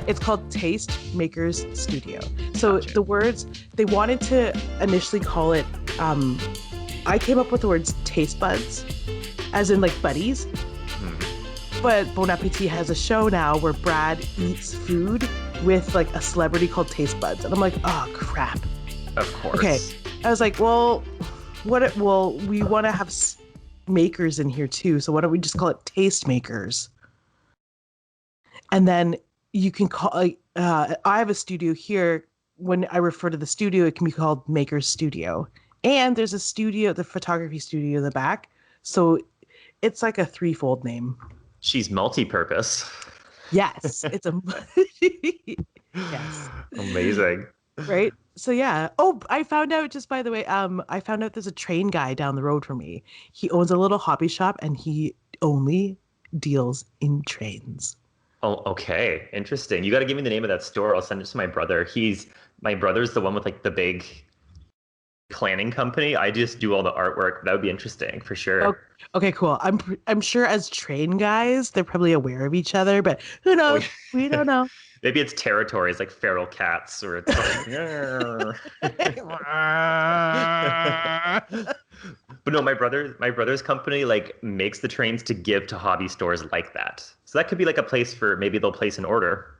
It's called Taste Makers Studio. So Gotcha. the words, they wanted to initially call it, I came up with the words taste buds, as in like buddies. But Bon Appetit has a show now where Brad eats food with like a celebrity called Taste Buds. And I'm like, oh crap. Of course. Okay. I was like, well, we want to have makers in here too. So why don't we just call it Taste Makers? And then you can call, I have a studio here. When I refer to the studio, it can be called Maker's Studio. And there's a studio, the photography studio in the back. So it's like a threefold name. She's multi-purpose. Yes, it's a yes. Amazing. Right? So yeah. Oh, I found out, just by the way, I found out there's a train guy down the road from me. He owns a little hobby shop and he only deals in trains. Oh, okay. Interesting. You got to give me the name of that store. I'll send it to my brother. My brother's the one with like the big planning company. I just do all the artwork. That would be interesting for sure. Oh, okay, cool. I'm sure as train guys, they're probably aware of each other, but who knows? We don't know. Maybe it's territories like feral cats, or it's like. But no, my brother's company like makes the trains to give to hobby stores like that. So that could be like a place for maybe they'll place an order.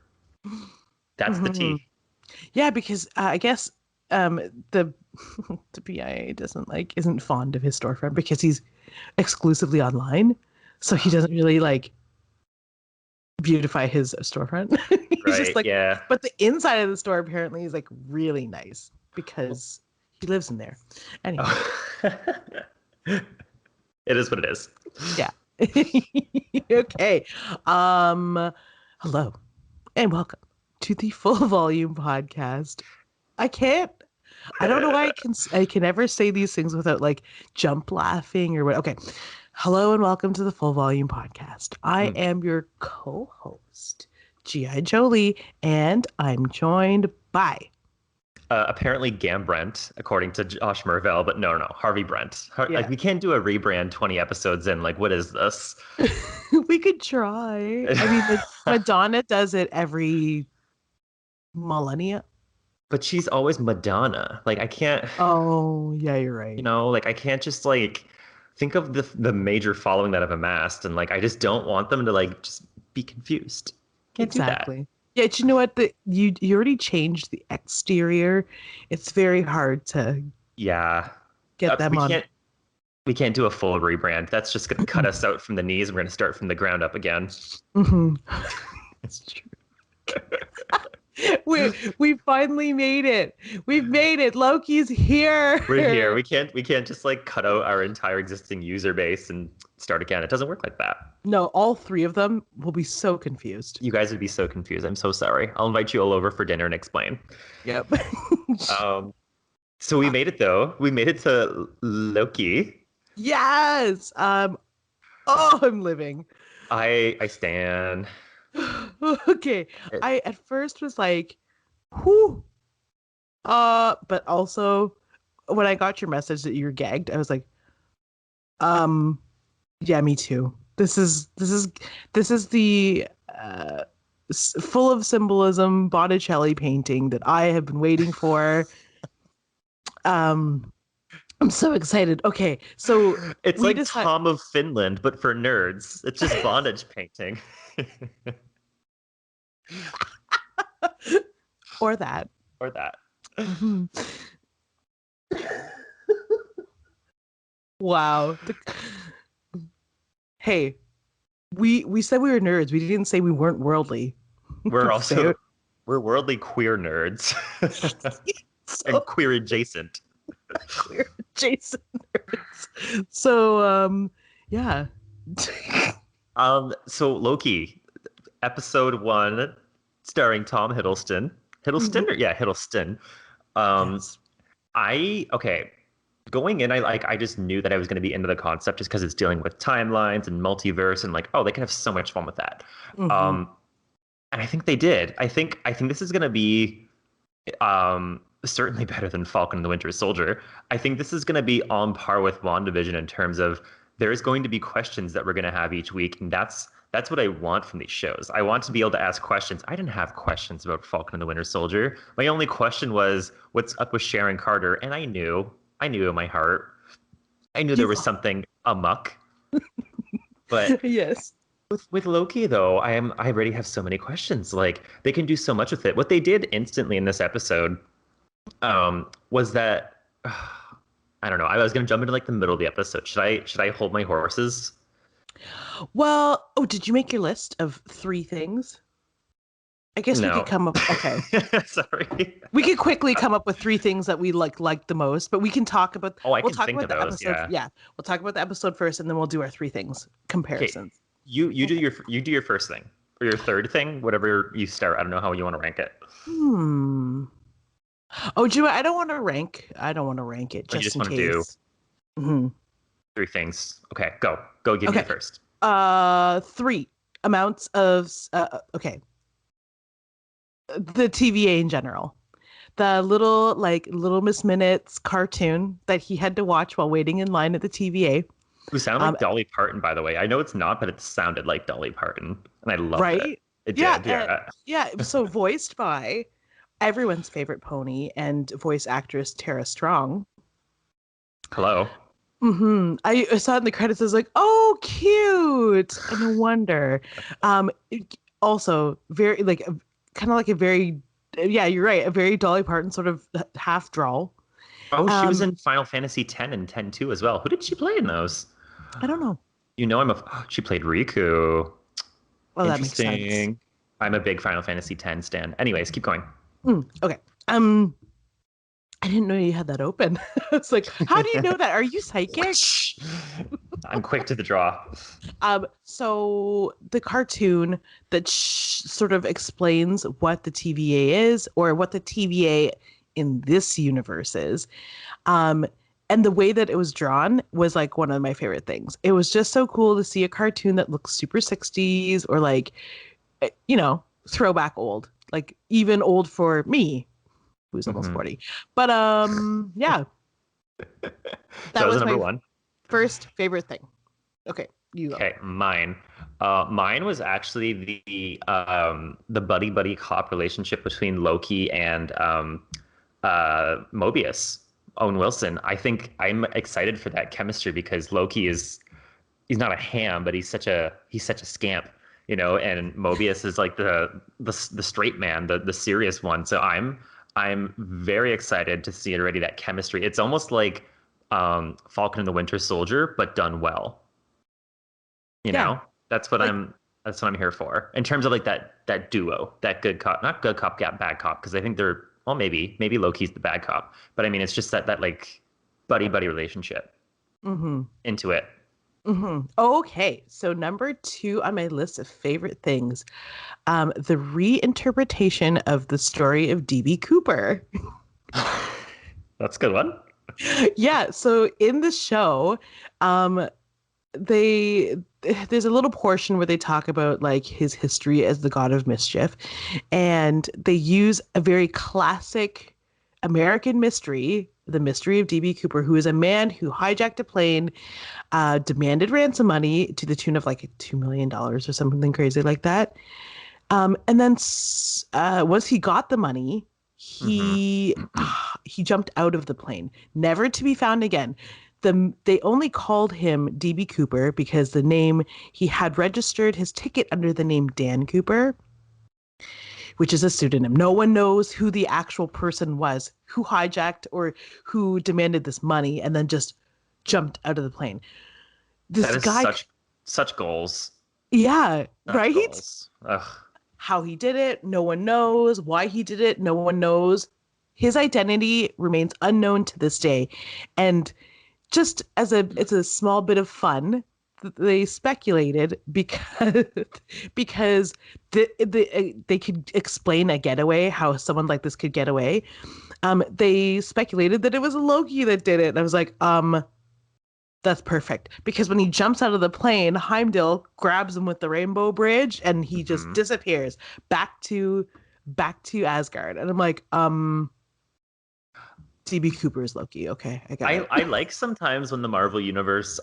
That's the tea. Yeah, because I guess the BIA isn't fond of his storefront because he's exclusively online, so he doesn't really like beautify his storefront. He's Right, just like, yeah. But the inside of the store apparently is like really nice because he lives in there. Anyway. It is what it is. Yeah. Okay. Hello and welcome to the Full Volume Podcast. I don't know why I can ever say these things without like jump laughing or what. Okay. Hello and welcome to the Full Volume Podcast. I am your co-host, G.I. Jolie, and I'm joined by apparently Brent, according to Josh Mervell, but no, Harvey Brent. Yeah. Like we can't do a rebrand 20 episodes in. Like, what is this? We could try. I mean, Madonna does it every millennia. But she's always Madonna. Like I can't. Oh, yeah, you're right. You know, like I can't just like think of the major following that I've amassed, and like I just don't want them to like just be confused. Can't do that. Yeah, but you know what? You already changed the exterior. It's very hard to get them on. We can't do a full rebrand. That's just going to cut us out from the knees. We're going to start from the ground up again. Mm-hmm. That's true. We finally made it. We've made it. Loki's here. We're here. We can't just like cut out our entire existing user base and start again. It doesn't work like that. No, all three of them will be so confused. You guys would be so confused. I'm so sorry. I'll invite you all over for dinner and explain. Yep. So we made it though. We made it to Loki. Yes. I'm living. I stand. Okay. I at first was like, whew. But also when I got your message that you're gagged, I was like, yeah, me too. This is the full of symbolism Botticelli painting that I have been waiting for. I'm so excited. Okay, so it's like Tom of Finland, but for nerds. It's just bondage painting. Or that. Mm-hmm. Wow. Hey, we said we were nerds. We didn't say we weren't worldly. We're worldly queer nerds. And queer adjacent. Queer adjacent nerds. So yeah. So Loki, episode 1, starring Tom Hiddleston. Hiddleston. Yes. Going in, I just knew that I was going to be into the concept just because it's dealing with timelines and multiverse and like, oh, they can have so much fun with that. And I think they did. I think this is going to be certainly better than Falcon and the Winter Soldier. I think this is going to be on par with WandaVision in terms of there's going to be questions that we're going to have each week, and that's That's what I want from these shows. I want to be able to ask questions. I didn't have questions about Falcon and the Winter Soldier. My only question was, what's up with Sharon Carter? And I knew in my heart, I knew there was something amuck. But Yes. with Loki though, I already have so many questions. Like they can do so much with it. What they did instantly in this episode was that I don't know. I was gonna jump into like the middle of the episode. Should I hold my horses? Well, did you make your list of 3 things? I guess we No. could come up. Okay. Sorry. We could quickly come up with 3 things that we like the most, but we can talk about. Oh, I We'll can talk think about of the those. episode. Yeah. We'll talk about the episode first, and then we'll do our 3 things comparisons. You do your first thing or your third thing, whatever you start. I don't know how you want to rank it. Oh, do you know what? I don't want to rank. I don't want to rank it You just just in want to case. do 3 things. Okay, go. Give me Okay. the first. 3 amounts of okay. The TVA in general. The Little Miss Minutes cartoon that he had to watch while waiting in line at the TVA. Who sounded like Dolly Parton, by the way. I know it's not, but it sounded like Dolly Parton, and I loved it. It did, yeah. So voiced by everyone's favorite pony and voice actress Tara Strong. Hello. I saw it in the credits. I was like, oh, cute. No wonder. Also, very kind of like a very, you're right, a very Dolly Parton sort of half drawl. Oh, she was in Final Fantasy X and X-2 as well. Who did she play in those? I don't know. She played Riku. Well, that makes sense. I'm a big Final Fantasy X stan. Anyways, keep going. Okay. I didn't know you had that open. It's like, how do you know that? Are you psychic? I'm quick to the draw. So the cartoon that sort of explains what the TVA is, or what the TVA in this universe is. And the way that it was drawn was like one of my favorite things. It was just so cool to see a cartoon that looks super 60s or like, throwback old, like even old for me, who's almost 40. But yeah. That was number my 1. First favorite thing. Okay, you go. Okay, mine. Mine was actually the buddy cop relationship between Loki and Mobius, Owen Wilson. I think I'm excited for that chemistry because Loki he's not a ham, but he's such a scamp, and Mobius is like the straight man, the serious one. So I'm very excited to see already that chemistry. It's almost like Falcon and the Winter Soldier, but done well. You know? That's what I'm here for. In terms of like that duo, that good cop, not good cop, bad cop, because I think they're, well, maybe Loki's the bad cop, but I mean it's just that like buddy relationship. Into it. Okay, so number 2 on my list of favorite things, the reinterpretation of the story of DB Cooper. That's a good one. Yeah, so in the show, there's a little portion where they talk about like his history as the god of mischief, and they use a very classic American mystery, the mystery of DB Cooper, who is a man who hijacked a plane, demanded ransom money to the tune of like $2 million or something crazy like that. And then once he got the money, he jumped out of the plane, never to be found again. They only called him DB Cooper because the name, he had registered his ticket under the name Dan Cooper, which is a pseudonym. No one knows who the actual person was who hijacked or who demanded this money and then just jumped out of the plane. This guy, such goals. Yeah, such right? Goals. Ugh. How he did it, no one knows. Why he did it, no one knows. His identity remains unknown to this day. And just it's a small bit of fun, they speculated because they could explain a getaway, how someone like this could get away. They speculated that it was Loki that did it. And I was like, that's perfect. Because when he jumps out of the plane, Heimdall grabs him with the rainbow bridge and he just disappears back to Asgard. And I'm like, DB Cooper's Loki. Okay, I got I it. like sometimes when the Marvel Universe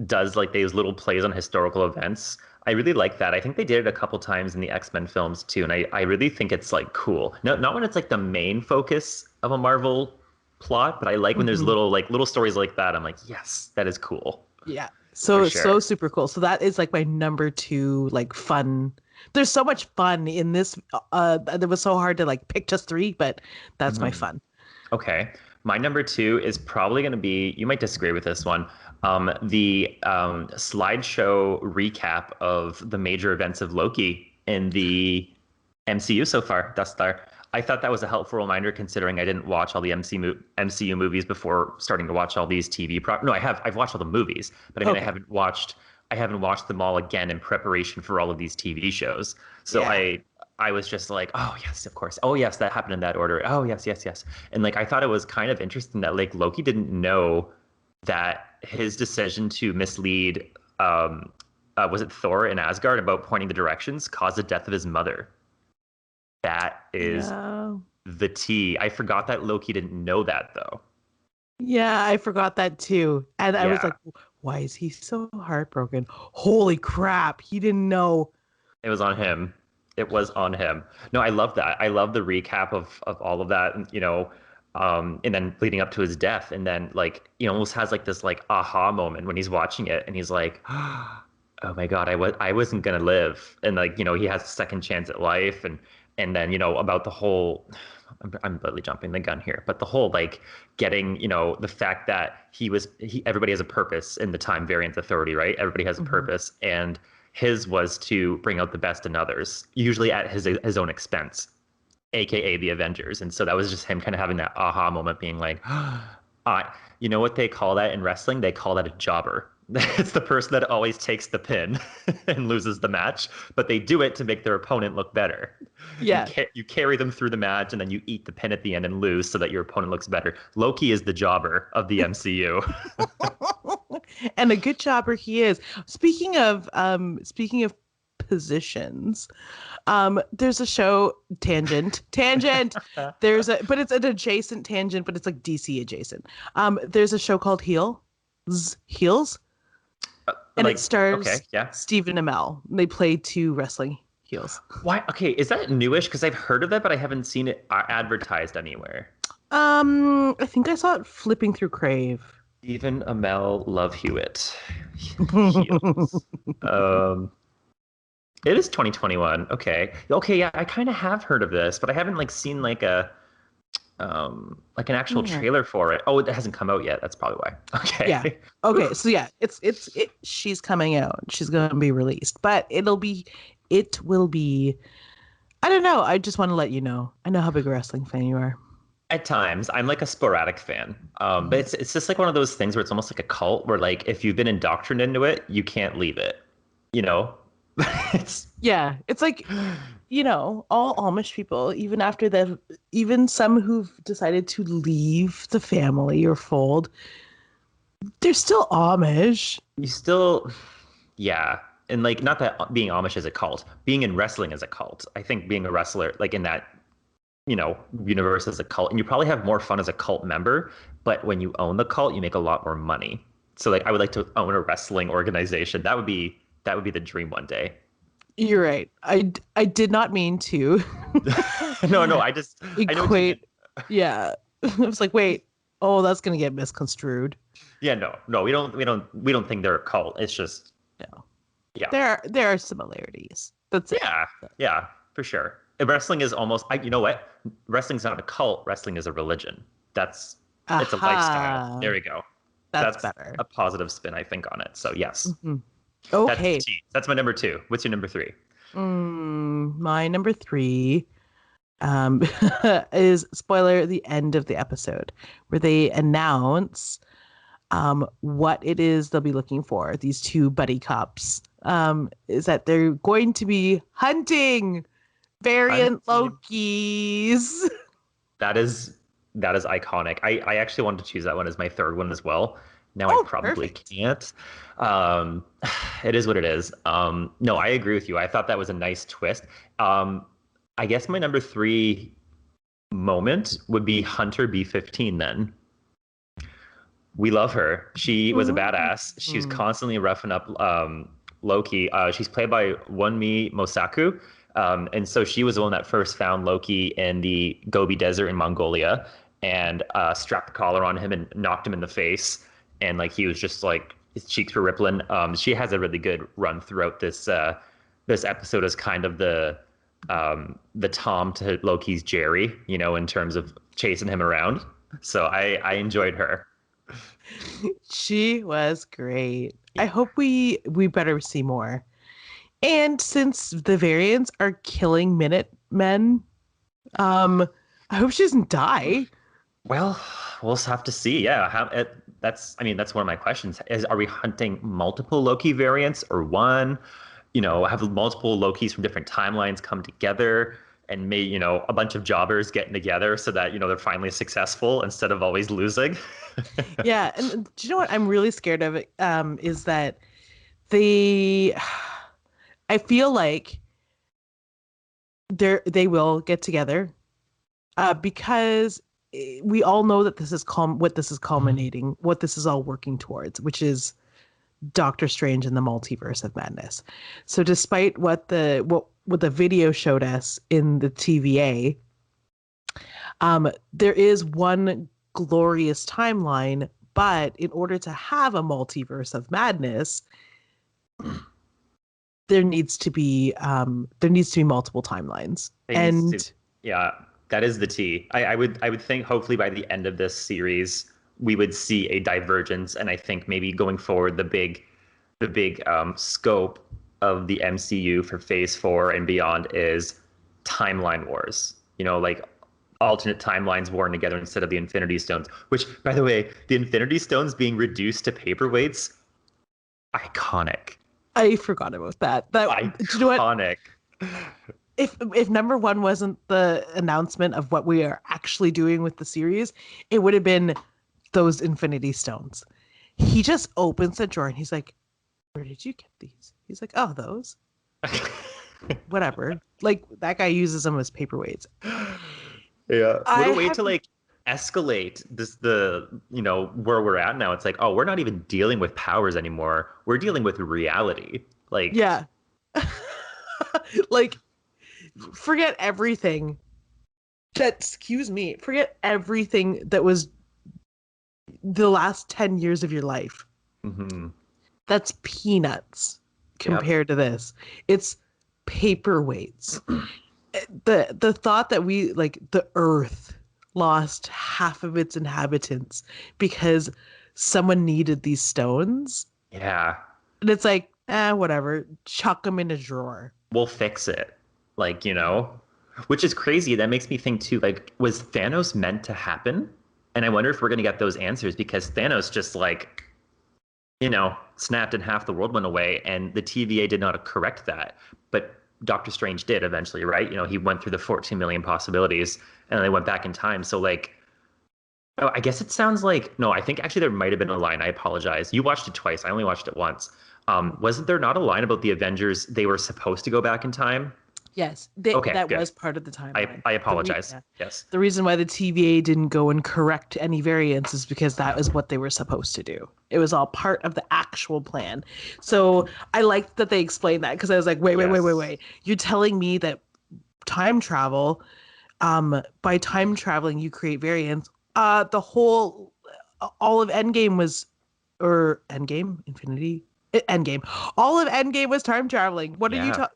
does like these little plays on historical events. I really like that. I think they did it a couple times in the X-Men films too, and I really think it's like cool. No, not when it's like the main focus of a Marvel plot, but I like when there's Mhm. little stories like that. I'm like, yes, that is cool Yeah. for So sure. super cool. So that is like my number two, like fun. There's so much fun in this. It was so hard to like pick just three, but that's my Mhm. fun. Okay. My number two is probably going to be, you might disagree with this one, the slideshow recap of the major events of Loki in the MCU so far, thus far. I thought that was a helpful reminder considering I didn't watch all the MCU movies before starting to watch all these No, I have. I've watched all the movies, but I mean, Okay. I haven't watched them all again in preparation for all of these TV shows. So Yeah. I was just like, oh yes, of course. Oh yes, that happened in that order. Oh yes, yes, yes. And like I thought it was kind of interesting that like Loki didn't know that his decision to mislead was it Thor in Asgard about pointing the directions caused the death of his mother. That is Yeah. the T. I forgot that Loki didn't know that though. Yeah, I forgot that too. And I was Yeah, like, why is he so heartbroken? Holy crap, he didn't know. it was on him. It was on him. No, I love that. I love the recap of all of that, and, and then leading up to his death, and then like almost has like this like aha moment when he's watching it, and he's like, oh my God, I wasn't gonna live, and like he has a second chance at life, and then about the whole. I'm literally jumping the gun here, but the whole like getting, the fact that everybody has a purpose in the Time Variant Authority, right? Everybody has a Mhm. purpose, and his was to bring out the best in others, usually at his own expense, aka the Avengers. And so that was just him kind of having that aha moment, being like, you know what they call that in wrestling? They call that a jobber. It's the person that always takes the pin and loses the match, but they do it to make their opponent look better. Yeah. You carry them through the match, and then you eat the pin at the end and lose so that your opponent looks better. Loki is the jobber of the MCU. And a good jobber he is. Speaking of positions, there's a show tangent. But it's an adjacent tangent, but it's like DC adjacent. There's a show called Heels, and it Like, okay, stars yeah. Stephen Amell. They play two wrestling heels. Why? Okay, is that newish? Because I've heard of that, but I haven't seen it advertised anywhere. I think I saw it flipping through Crave. Stephen Amell Love Hewitt. Heels. Um, it is 2021. Okay. Okay, yeah, I kind of have heard of this, but I haven't like seen like an actual Yeah. trailer for it. Oh, it hasn't come out yet. That's probably why. Yeah. Okay. Okay. So yeah, she's coming out. She's gonna be released, but it will be. I don't know. I just want to let you know. I know how big a wrestling fan you are. At times, I'm like a sporadic fan. But Mhm. it's just like one of those things where it's almost like a cult where like if you've been indoctrinated into it, you can't leave it. You know? It's Yeah, it's like all Amish people, even some who've decided to leave the family or fold, they're still Amish. you still yeah. And like not that being Amish is a cult, being in wrestling is a cult. I think being a wrestler, like in that universe as a cult, and you probably have more fun as a cult member, but when you own the cult you make a lot more money. So like I would like to own a wrestling organization. That would be the dream one day. You're right. I did not mean to No, I know what you mean. equate. Yeah, I was like, wait, oh, that's gonna get misconstrued. Yeah, no, we don't think they're a cult. It's just No, yeah. there are similarities. That's it. Yeah, yeah, for sure. And wrestling is almost you know what? Wrestling's not a cult, wrestling is a religion. It's a lifestyle. Aha, There we go. that's That's better. a positive spin, I think, on it. So yes. Mhm. That's the Okay. T. That's my number two. What's your number three? My number three um, is spoiler the end of the episode where they announce what it is they'll be looking for. These two buddy cops is that they're going to be hunting variant Hunting. Lokis. That is iconic. I actually wanted to choose that one as my third one as well. Now I Oh, probably perfect. can't. Um, it is what it is. No, I agree with you. I thought that was a nice twist. I guess my number three moment would be Hunter B-15 then. We love her. She was a badass. She was Mm. constantly roughing up Loki. She's played by Wonmi Mosaku. And so she was the one that first found Loki in the Gobi Desert in Mongolia and strapped the collar on him and knocked him in the face. And like he was just like his cheeks were rippling. She has a really good run throughout this episode as kind of the Tom to Loki's Jerry, you know, in terms of chasing him around. So I enjoyed her. She was great. I hope we better see more. And since the variants are killing Minutemen, I hope she doesn't die. Well, we'll have to see. Yeah, that's one of my questions. Are we hunting multiple Loki variants or one? You know, have multiple Lokis from different timelines come together and may, you know, a bunch of jobbers getting together so that, you know, they're finally successful instead of always losing. Yeah, and do you know what I'm really scared of? Is that they, I feel like they will get together, because we all know that this is what this is culminating, what this is all working towards, which is Doctor Strange and the Multiverse of Madness. So despite what the video showed us in the TVA, there is one glorious timeline, but in order to have a multiverse of madness, there needs to be multiple timelines. Yeah, that is the T. I would think hopefully by the end of this series we would see a divergence, and I think maybe going forward the big scope of the MCU for Phase 4 and beyond is timeline wars. You know, like alternate timelines warring together instead of the Infinity Stones. Which, by the way, the Infinity Stones being reduced to paperweights, iconic. I forgot about that. Do you know what? Iconic. If number one wasn't the announcement of what we are actually doing with the series, it would have been those Infinity Stones. He just opens the drawer and he's like, "Where did you get these?" He's like, "Oh, those." Whatever. Like that guy uses them as paperweights. Yeah. What a way to like escalate you know, where we're at now. It's like, oh, we're not even dealing with powers anymore. We're dealing with reality. Like, yeah. Like, forget everything forget everything that was the last 10 years of your life. Mm-hmm. That's peanuts compared to this. It's paperweights. The thought that the earth lost half of its inhabitants because someone needed these stones. Yeah. And it's like, whatever, chuck them in a drawer. We'll fix it. Like, you know, which is crazy. That makes me think too, like, was Thanos meant to happen? And I wonder if we're going to get those answers, because Thanos just like, you know, snapped and half the world went away, and the TVA did not correct that. But Doctor Strange did eventually, right? You know, he went through the 14 million possibilities and then they went back in time. So like, oh, I guess it sounds like, no, I think actually there might have been a line. I apologize. You watched it twice. I only watched it once. Wasn't there not a line about the Avengers? They were supposed to go back in time. Yes, Okay, that good. was part of the timeline. I apologize. Yes. The reason why the TVA didn't go and correct any variants is because that was what they were supposed to do. It was all part of the actual plan. So I liked that they explained that, because I was like, wait. You're telling me that time travel, by time traveling, you create variants. All of Endgame was, or Endgame, Infinity, Endgame. All of Endgame was time traveling. What are you talking?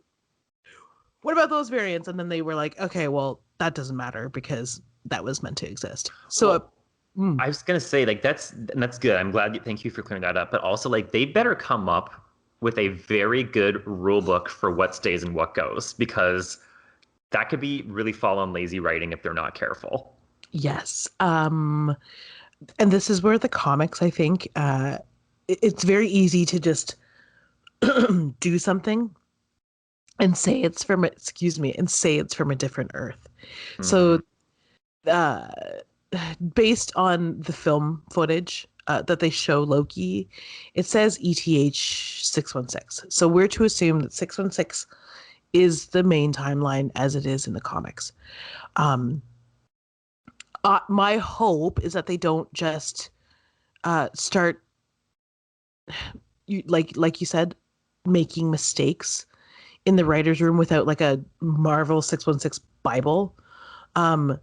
What about those variants? And then they were like, okay, well, that doesn't matter because that was meant to exist. So I was going to say, like, that's good. I'm glad. Thank you for clearing that up. But also, like, they better come up with a very good rule book for what stays and what goes, because that could be really fall on lazy writing if they're not careful. Yes. And this is where the comics, I think, it's very easy to just do something and say it's from a different Earth. Mm-hmm. So, based on the film footage that they show Loki, it says ETH 616. So we're to assume that 616 is the main timeline as it is in the comics. My hope is that they don't just start like you said, making mistakes in the writer's room without like a Marvel 616 Bible. Um,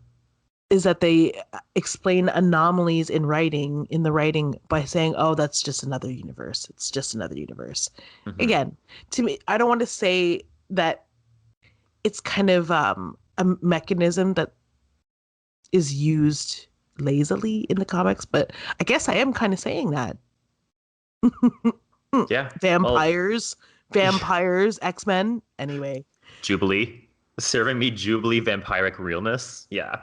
is that they explain anomalies in the writing by saying, "Oh, that's just another universe. It's just another universe." Hmm. Again, to me, I don't want to say that it's kind of a mechanism that is used lazily in the comics, but I guess I am kind of saying that. Yeah. Well, Vampires, vampires, X-Men. Anyway. Jubilee. Serving me Jubilee vampiric realness. Yeah.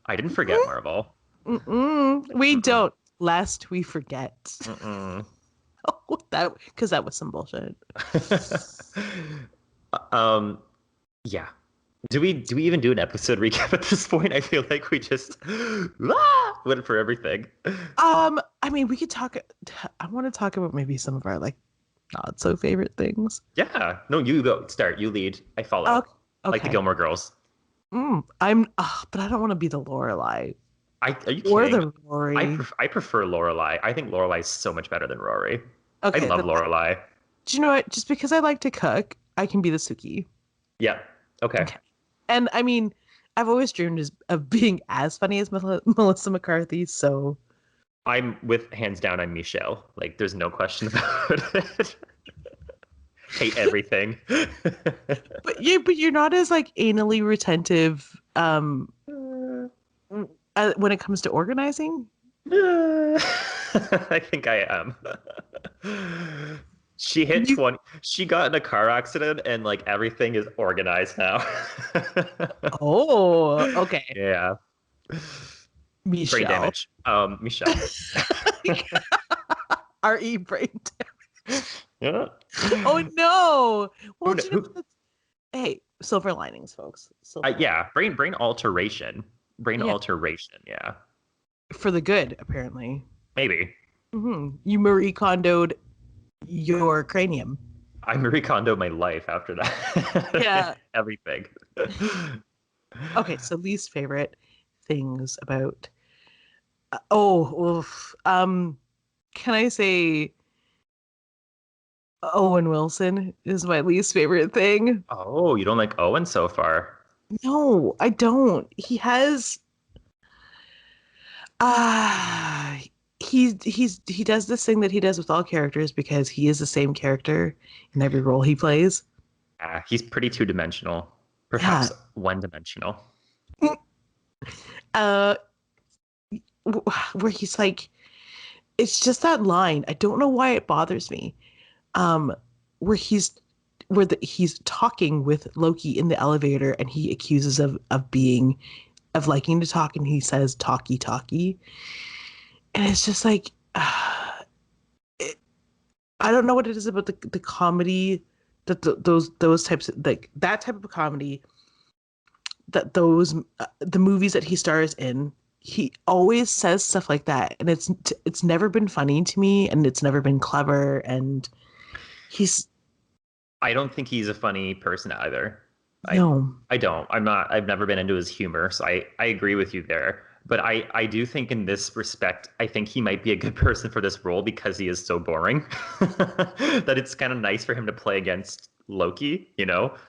I didn't forget Marvel. We Mm-mm. don't, lest we forget. Mm-mm. That because that was some bullshit. um, yeah. Do we even do an episode recap at this point? I feel like we just went for everything. I mean, we could talk. I want to talk about maybe some of our like not so favorite things. Yeah. No, you go. Start. You lead. I Oh, follow. Like the okay. Gilmore Girls. But I don't want to be the Lorelai Are you or kidding? the Rory. I prefer Lorelai. I think Lorelai is so much better than Rory. I Okay, love Lorelai. do you know what? Just because I like to cook, I can be the Suki. Yeah. Okay. Okay. And I mean, I've always dreamed of being as funny as Melissa McCarthy. So, I'm with hands down. I'm Michelle. Like, there's no question about it. Hate everything. but you're not as like anally retentive when it comes to organizing. I think I am. She hit You 20. She got in a car accident and like everything is organized now. Oh, okay, Yeah. Brain Michelle. damage. Michelle. R.E. Brain. Yeah. Oh no. Who, Well, do you know who, what? Hey, silver linings, folks. Silver linings. yeah, brain alteration. Brain Yeah, alteration. Yeah. for the good, apparently. Maybe. You Marie Kondoed your cranium. I Marie Kondo my life after Yeah. that. Everything. Okay, so least favorite things about. Oh, oof. Can I say Owen Wilson is my least favorite thing? Oh, you don't like Owen so far. No, I don't. Ah, he does this thing that he does with all characters because he is the same character in every role he plays. He's pretty two-dimensional. Yeah. Perhaps one-dimensional. Uh, where he's like, it's just that line. I don't know why it bothers me. Um, where he's talking with Loki in the elevator and he accuses of liking to talk and he says talkie talkie, and it's just like it, I don't know what it is about the comedy that those types of like that type of comedy that those the movies that he stars in, he always says stuff like that and it's never been funny to me and it's never been clever and he's I don't think he's a funny person either. I no. I don't. I'm not. I've never been into his humor, so I agree with you there. But I do think in this respect, I think he might be a good person for this role because he is so boring that it's kind of nice for him to play against Loki,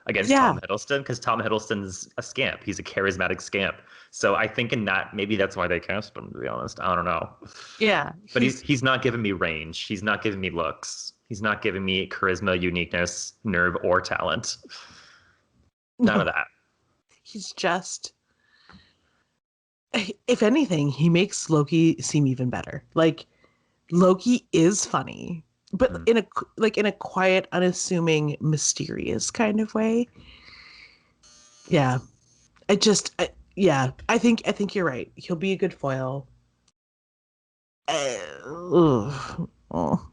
against Yeah. Tom Hiddleston, because Tom Hiddleston's a scamp. He's a charismatic scamp. So I think in that maybe that's why they cast him. To be honest, I don't know. Yeah, But he's not giving me range. He's not giving me looks. He's not giving me charisma, uniqueness, nerve, or talent. None of no, that. he's just if anything, he makes Loki seem even better. Like Loki is funny, but Mm. in a quiet, unassuming, mysterious kind of way. Yeah, yeah, I think you're right. He'll be a good foil. Oh.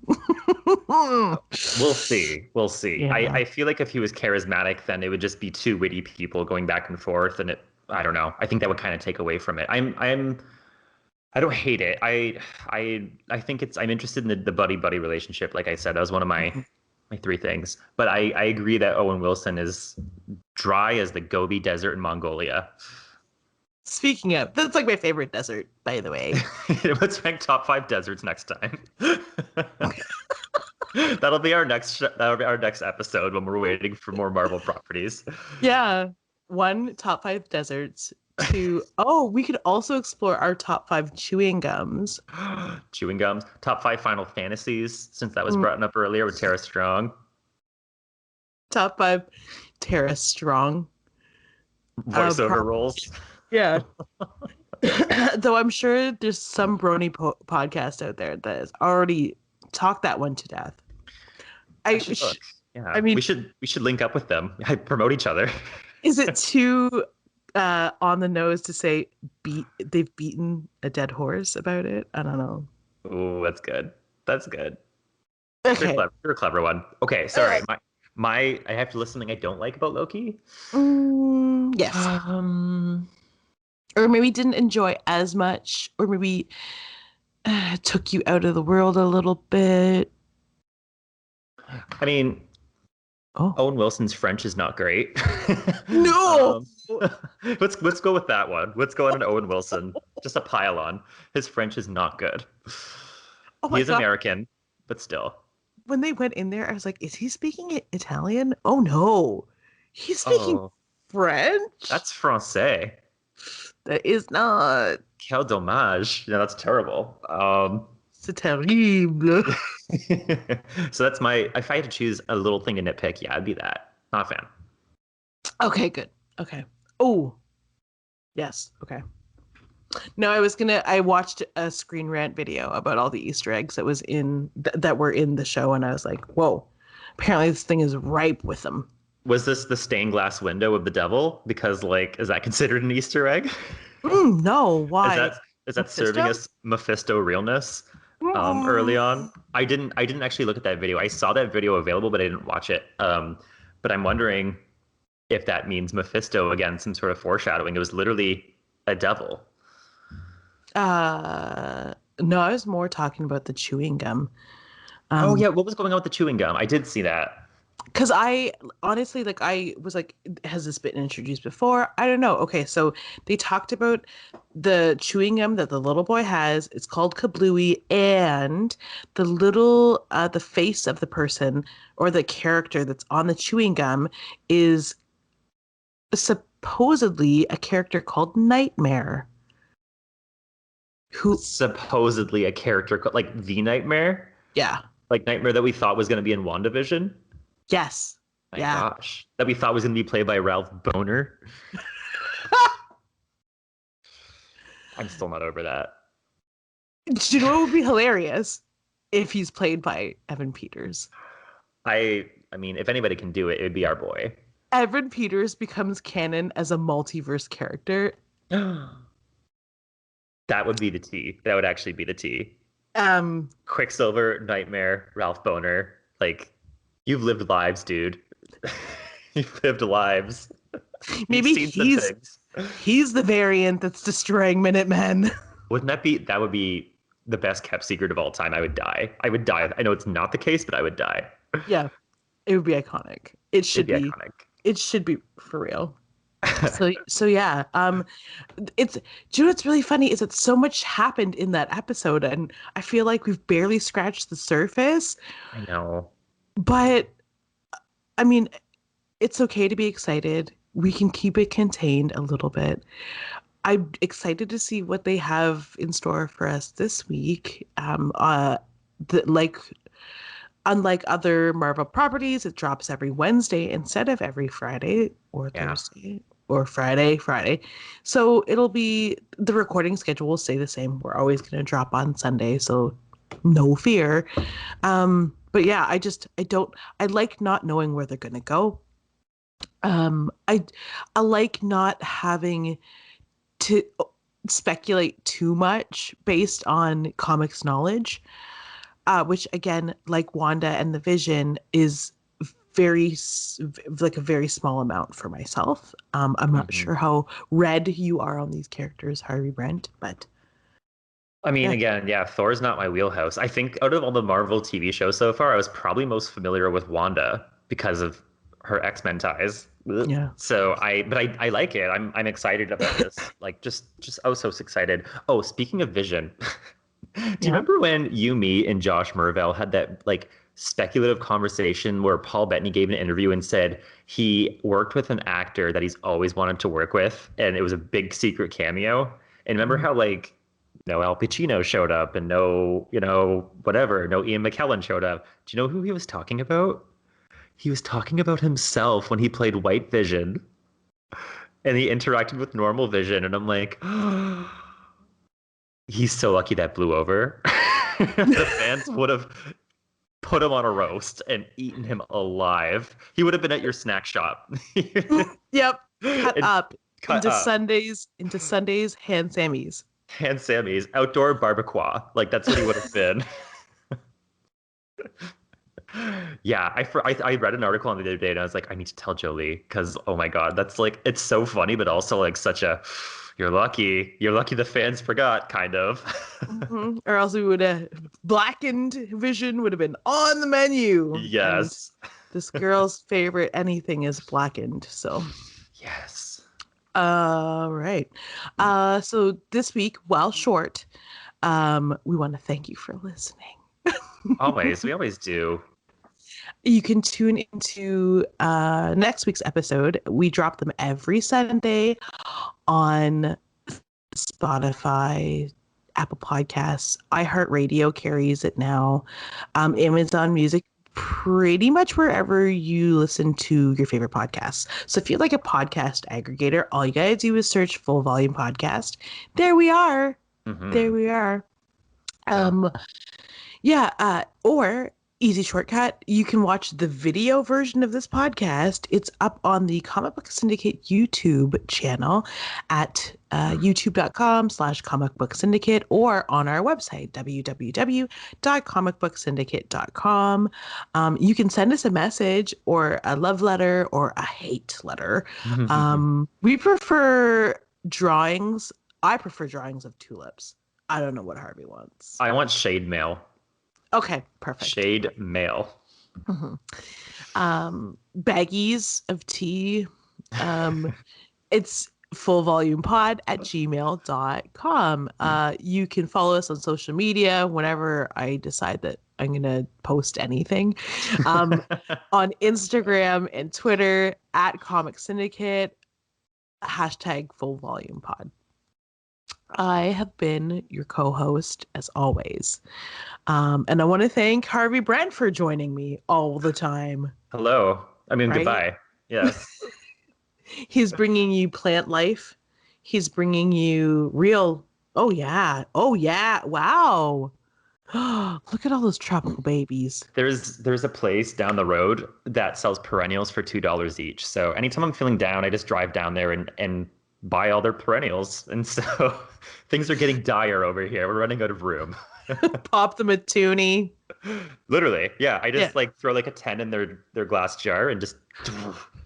We'll see. We'll see. Yeah. I feel like if he was charismatic, then it would just be two witty people going back and forth, and I don't know. I think that would kind of take away from it. I don't hate it. I think I'm interested in the buddy buddy relationship. Like I said, that was one of my three things. But I agree that Owen Wilson is dry as the Gobi Desert in Mongolia. Speaking of, that's like my favorite desert, by the way. Let's rank top 5 deserts next time. That'll be our next episode when we're waiting for more Marvel properties. Yeah. One, top 5 deserts. Two, oh, we could also explore our top 5 chewing gums. Chewing gums. Top 5 Final Fantasies, since that was Mm, brought up earlier with Tara Strong. top 5 Tara Strong. Voiceover roles. Yeah. Though I'm sure there's some brony podcast out there that has already talked that one to death. I should look. Yeah, I mean, we should link up with them. Promote each other. is it too on the nose to say they've beaten a dead horse about it? I don't know. Oh, that's good. That's good. Okay. You're a clever one. Okay, sorry. My I have to list something I don't like about Loki. Yes. Or maybe didn't enjoy as much, or maybe took you out of the world a little bit. I mean, Oh, Owen Wilson's French is not great. no. Let's go with that one. Let's go on Owen Wilson. Just a pile on. His French is not good. Oh my He is God. American, but still. When they went in there, I was like, is he speaking Italian? Oh no. He's speaking French? That's Francais. That is not. Quel dommage. Yeah, that's terrible. C'est terrible. So that's my. If I had to choose a little thing to nitpick, yeah, I'd be that. Not a fan. Okay, good. Okay. Oh, yes. Okay. No, I watched a Screen Rant video about all the Easter eggs that was that were in the show, and I was like, whoa, apparently this thing is ripe with them. Was this the stained glass window of the devil? Because, like, is that considered an Easter egg? No, why? Is that serving us Mephisto realness? Early on, I didn't actually look at that video. I saw that video available, but I didn't watch it. But I'm wondering if that means Mephisto again, some sort of foreshadowing. It was literally a devil. No, I was more talking about the chewing gum. Oh yeah, what was going on with the chewing gum? I did see that. Because I honestly, like, I was like, has this been introduced before? I don't know. Okay, so they talked about the chewing gum that the little boy has. It's called Kablooey, and the face of the person or the character that's on the chewing gum is supposedly a character called Nightmare. Who supposedly a character called, like, the Nightmare? Yeah. Like Nightmare that we thought was going to be in WandaVision? Yes. My gosh. That we thought was going to be played by Ralph Boner. I'm still not over that. Do you know what would be hilarious? If he's played by Evan Peters. I mean, if anybody can do it, it would be our boy. Evan Peters becomes canon as a multiverse character. That would be the T. That would actually be the T. Quicksilver, Nightmare, Ralph Boner. Like, you've lived lives, dude. You've lived lives. Maybe he's the variant that's destroying Minutemen. That would be the best kept secret of all time. I would die. I know it's not the case, but I would die. Yeah. It would be iconic. It should be iconic. It should be for real. So yeah. Do you know what's really funny is that so much happened in that episode, and I feel like we've barely scratched the surface. I know. But I mean, it's okay to be excited. We can keep it contained a little bit. I'm excited to see what they have in store for us this week. Unlike other Marvel properties, it drops every Wednesday instead of every Friday or Thursday or Friday. So it'll be, the recording schedule will stay the same. We're always going to drop on Sunday, so no fear. But yeah, I like not knowing where they're going to go. I like not having to speculate too much based on comics knowledge, which again, like Wanda and the Vision, is a very small amount for myself. I'm not sure how read you are on these characters, Harvey, Brent, but I mean, again, Thor's not my wheelhouse. I think out of all the Marvel TV shows so far, I was probably most familiar with Wanda because of her X-Men ties. Yeah. So I like it. I'm excited about this. Like just oh so excited. Oh, speaking of Vision, do you Yeah. remember when you, me, and Josh Mervell had that like speculative conversation where Paul Bettany gave an interview and said he worked with an actor that he's always wanted to work with, and it was a big secret cameo. And remember how like no Al Pacino showed up and no, whatever, no Ian McKellen showed up. Do you know who he was talking about? He was talking about himself when he played White Vision and he interacted with normal Vision. And I'm like, he's so lucky that blew over. The fans would have put him on a roast and eaten him alive. He would have been at your snack shop. Yep. Cut up into up. Sundays hand Sammys. Hand Sammy's outdoor barbacoa. Like that's what he would have been. Yeah, I read an article on the other day and I was like, I need to tell Jolie because oh my god, that's like it's so funny, but also like such a you're lucky the fans forgot kind of. Mm-hmm. Or else we would have blackened Vision would have been on the menu. Yes. And this girl's favorite anything is blackened. So yes. Right. So this week, while short, we want to thank you for listening. We always do. You can tune into next week's episode. We drop them every Sunday on Spotify, Apple Podcasts, iHeartRadio carries it now, Amazon Music, pretty much wherever you listen to your favorite podcasts. So if you're like a podcast aggregator, all you gotta do is search Full Volume Podcast. There we are. Mm-hmm. There we are. Or easy shortcut, you can watch the video version of this podcast. It's up on the Comic Book Syndicate YouTube channel at youtube.com/Comic Book Syndicate or on our website, www.comicbooksyndicate.com. You can send us a message or a love letter or a hate letter. We prefer drawings. I prefer drawings of tulips. I don't know what Harvey wants. I want shade mail. Okay, perfect. Shade mail. Mm-hmm. Baggies of tea. It's fullvolumepod@gmail.com. You can follow us on social media whenever I decide that I'm going to post anything. On Instagram and Twitter @Comic Syndicate, #fullvolumepod. I have been your co-host as always. And I want to thank Harvey Brent for joining me all the time. Hello. I mean, right? Goodbye. Yes. He's bringing you plant life. He's bringing you real. Oh, yeah. Wow. Look at all those tropical babies. There's a place down the road that sells perennials for $2 each. So anytime I'm feeling down, I just drive down there and buy all their perennials. And so things are getting dire over here. We're running out of room. Pop them a toonie. Literally. Yeah. I just like throw like a 10 in their glass jar and just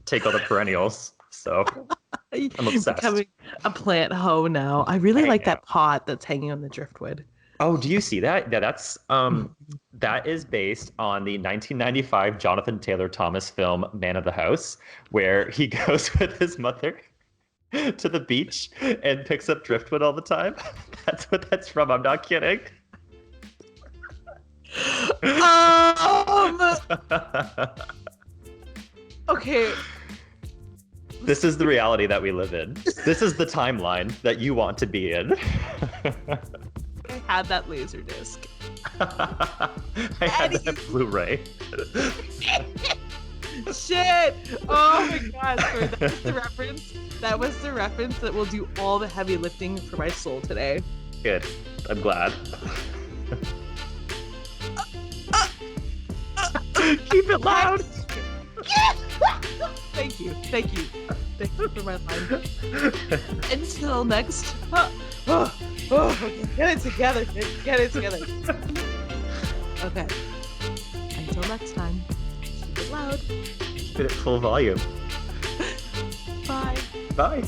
take all the perennials. So I'm obsessed. Becoming a plant hoe now. I really like that pot that's hanging on the driftwood. Oh, do you see that? Yeah, that's that is based on the 1995 Jonathan Taylor Thomas film Man of the House, where he goes with his mother to the beach and picks up driftwood all the time. That's what that's from. I'm not kidding. Okay. This is the reality that we live in. This is the timeline that you want to be in. I had that laser disc. I had that Blu-ray. Shit! Oh my god! Sorry, that was the reference. That was the reference that will do all the heavy lifting for my soul today. Good. I'm glad. Keep it loud. Thank you for my line. Until next. Okay, get it together. Okay. Until next time. Keep it loud. Keep it at full volume. Bye. Bye.